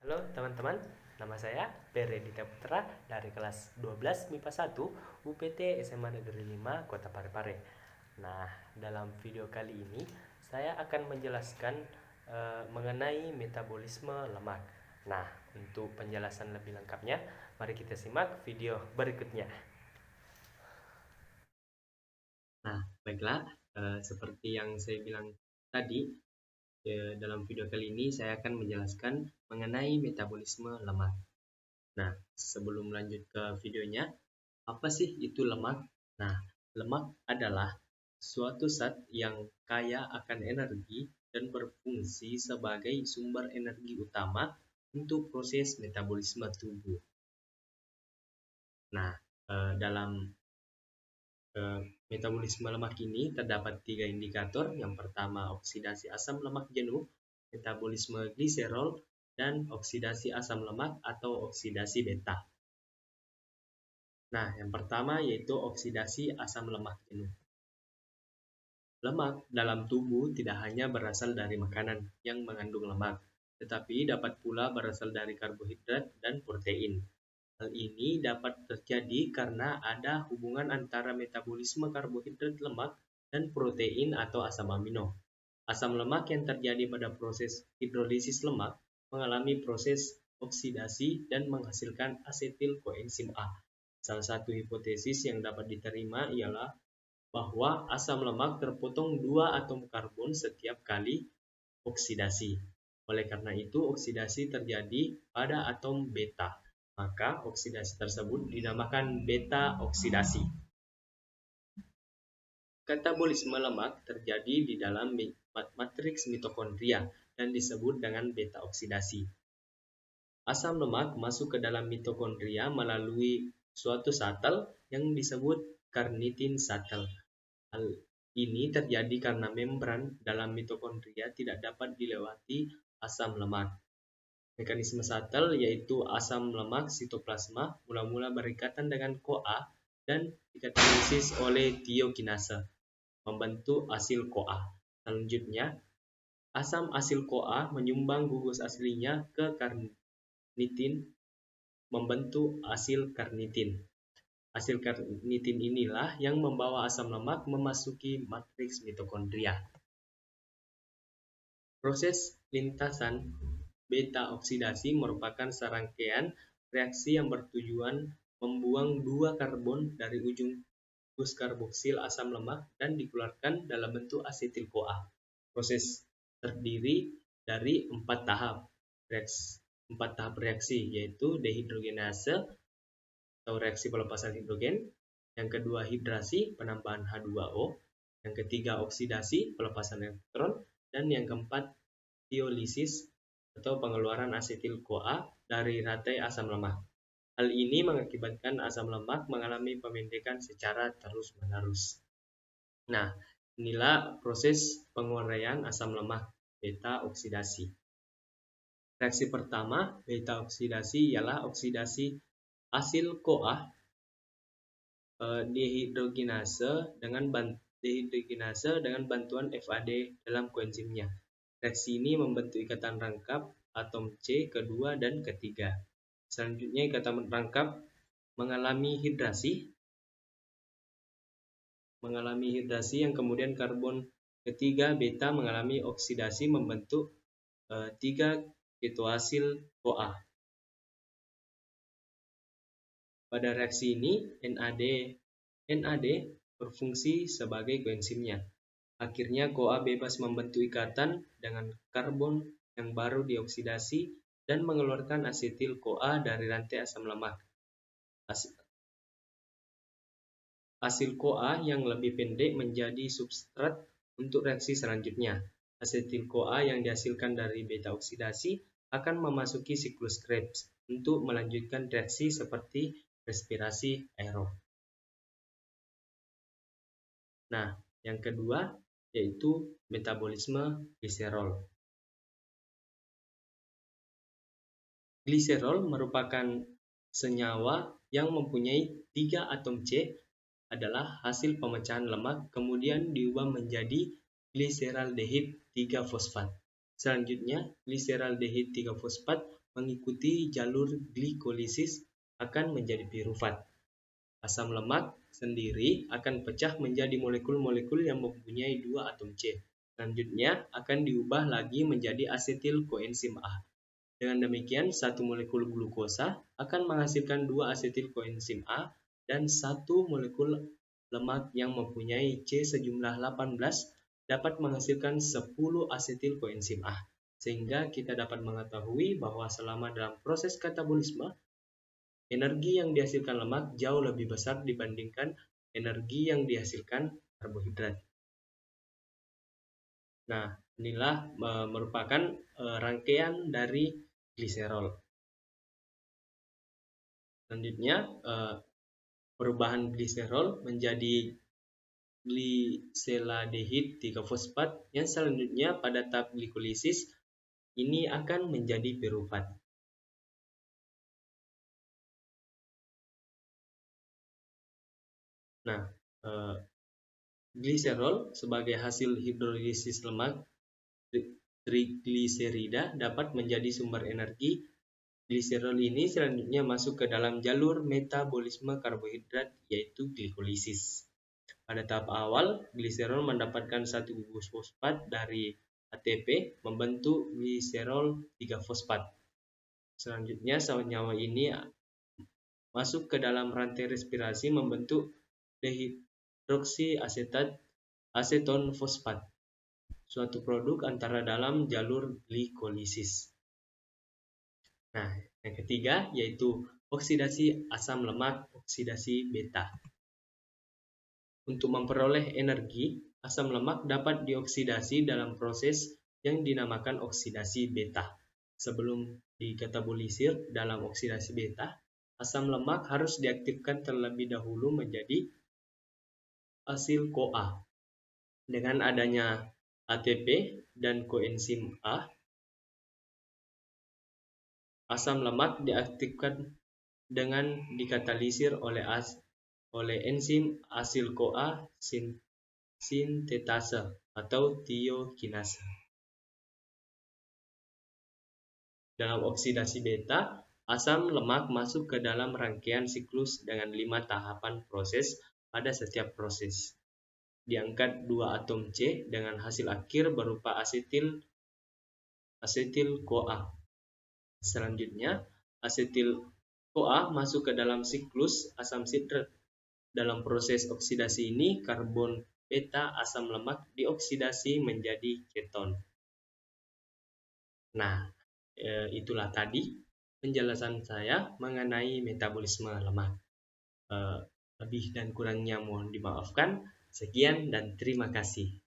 Halo teman-teman, nama saya Peredita Putra dari kelas 12 MIPA 1 UPT SMA Negeri 5 Kota Parepare. Nah, dalam video kali ini saya akan menjelaskan mengenai metabolisme lemak. Nah, untuk penjelasan lebih lengkapnya, mari kita simak video berikutnya. Nah, baiklah, seperti yang saya bilang tadi, dalam video kali ini saya akan menjelaskan mengenai metabolisme lemak. Nah, sebelum lanjut ke videonya, apa sih itu lemak? Nah, lemak adalah suatu zat yang kaya akan energi dan berfungsi sebagai sumber energi utama untuk proses metabolisme tubuh. Nah, dalam metabolisme lemak ini terdapat 3 indikator. Yang pertama, oksidasi asam lemak jenuh, metabolisme gliserol, dan oksidasi asam lemak atau oksidasi beta. Nah, yang pertama yaitu oksidasi asam lemak jenuh. Lemak dalam tubuh tidak hanya berasal dari makanan yang mengandung lemak, tetapi dapat pula berasal dari karbohidrat dan protein. Hal ini dapat terjadi karena ada hubungan antara metabolisme karbohidrat lemak dan protein atau asam amino. Asam lemak yang terjadi pada proses hidrolisis lemak mengalami proses oksidasi dan menghasilkan asetil koenzim A. Salah satu hipotesis yang dapat diterima ialah bahwa asam lemak terpotong 2 atom karbon setiap kali oksidasi. Oleh karena itu, oksidasi terjadi pada atom beta. Maka oksidasi tersebut dinamakan beta oksidasi. Katabolisme lemak terjadi di dalam matriks mitokondria dan disebut dengan beta oksidasi. Asam lemak masuk ke dalam mitokondria melalui suatu shuttle yang disebut carnitin shuttle. Hal ini terjadi karena membran dalam mitokondria tidak dapat dilewati asam lemak. Mekanisme shuttle yaitu asam lemak sitoplasma mula-mula berikatan dengan CoA dan dikatalisis oleh tiokinase, membentuk asil CoA. Selanjutnya, asam asil CoA menyumbang gugus aslinya ke carnitin, membentuk asil carnitin. Asil carnitin inilah yang membawa asam lemak memasuki matriks mitokondria. Proses lintasan beta oksidasi merupakan serangkaian reaksi yang bertujuan membuang 2 karbon dari ujung gugus karboksil asam lemak dan dikeluarkan dalam bentuk asetil CoA. Proses terdiri dari 4 tahap reaksi, yaitu dehidrogenase atau reaksi pelepasan hidrogen, yang kedua hidrasi, penambahan H2O, yang ketiga oksidasi, pelepasan elektron, dan yang keempat tiolisis atau pengeluaran asetil CoA dari rantai asam lemak. Hal ini mengakibatkan asam lemak mengalami pemendekan secara terus-menerus. Nah, inilah proses penguraian asam lemak, beta oksidasi. Reaksi pertama, beta oksidasi, ialah oksidasi asil CoA dehidrogenase dengan bantuan FAD dalam koenzimnya. Reaksi ini membentuk ikatan rangkap atom C kedua dan ketiga. Selanjutnya, ikatan rangkap mengalami hidrasi yang kemudian karbon ketiga beta mengalami oksidasi membentuk 3 ketoasil CoA. Pada reaksi ini, NAD berfungsi sebagai koenzimnya. Akhirnya CoA bebas membentuk ikatan dengan karbon yang baru dioksidasi dan mengeluarkan asetil CoA dari rantai asam lemak. Asil CoA yang lebih pendek menjadi substrat untuk reaksi selanjutnya. Asetil CoA yang dihasilkan dari beta oksidasi akan memasuki siklus Krebs untuk melanjutkan reaksi seperti respirasi aerob. Nah, yang kedua yaitu metabolisme gliserol. Gliserol merupakan senyawa yang mempunyai 3 atom C, adalah hasil pemecahan lemak kemudian diubah menjadi gliseraldehid 3-fosfat. Selanjutnya, gliseraldehid 3-fosfat mengikuti jalur glikolisis akan menjadi piruvat. Asam lemak sendiri akan pecah menjadi molekul-molekul yang mempunyai 2 atom C. Selanjutnya akan diubah lagi menjadi asetil koenzim A. Dengan demikian, satu molekul glukosa akan menghasilkan 2 asetil koenzim A dan satu molekul lemak yang mempunyai C sejumlah 18 dapat menghasilkan 10 asetil koenzim A. Sehingga kita dapat mengetahui bahwa selama dalam proses katabolisme, energi yang dihasilkan lemak jauh lebih besar dibandingkan energi yang dihasilkan karbohidrat. Nah, inilah merupakan rangkaian dari gliserol. Selanjutnya, perubahan gliserol menjadi gliseladehid 3-fosfat yang selanjutnya pada tahap glikolisis ini akan menjadi piruvat. Nah, gliserol sebagai hasil hidrolisis lemak trigliserida dapat menjadi sumber energi. Gliserol ini selanjutnya masuk ke dalam jalur metabolisme karbohidrat yaitu glikolisis. Pada tahap awal, gliserol mendapatkan satu gugus fosfat dari ATP membentuk gliserol 3-fosfat. Selanjutnya senyawa ini masuk ke dalam rantai respirasi membentuk dehidroksiasetat aseton fosfat, suatu produk antara dalam jalur glikolisis. Nah, yang ketiga yaitu oksidasi asam lemak, oksidasi beta. Untuk memperoleh energi, asam lemak dapat dioksidasi dalam proses yang dinamakan oksidasi beta. Sebelum dikatabolisir dalam oksidasi beta, asam lemak harus diaktifkan terlebih dahulu menjadi asil CoA. Dengan adanya ATP dan koenzim A, asam lemak diaktifkan dengan dikatalisir oleh enzim asil CoA sintetase atau tiokinase. Dalam oksidasi beta, asam lemak masuk ke dalam rangkaian siklus dengan 5 tahapan proses pada setiap proses. Diangkat 2 atom C dengan hasil akhir berupa asetil CoA. Selanjutnya, asetil CoA masuk ke dalam siklus asam sitrat. Dalam proses oksidasi ini, karbon beta asam lemak dioksidasi menjadi keton. Nah, itulah tadi penjelasan saya mengenai metabolisme lemak. Lebih dan kurangnya mohon dimaafkan. Sekian dan terima kasih.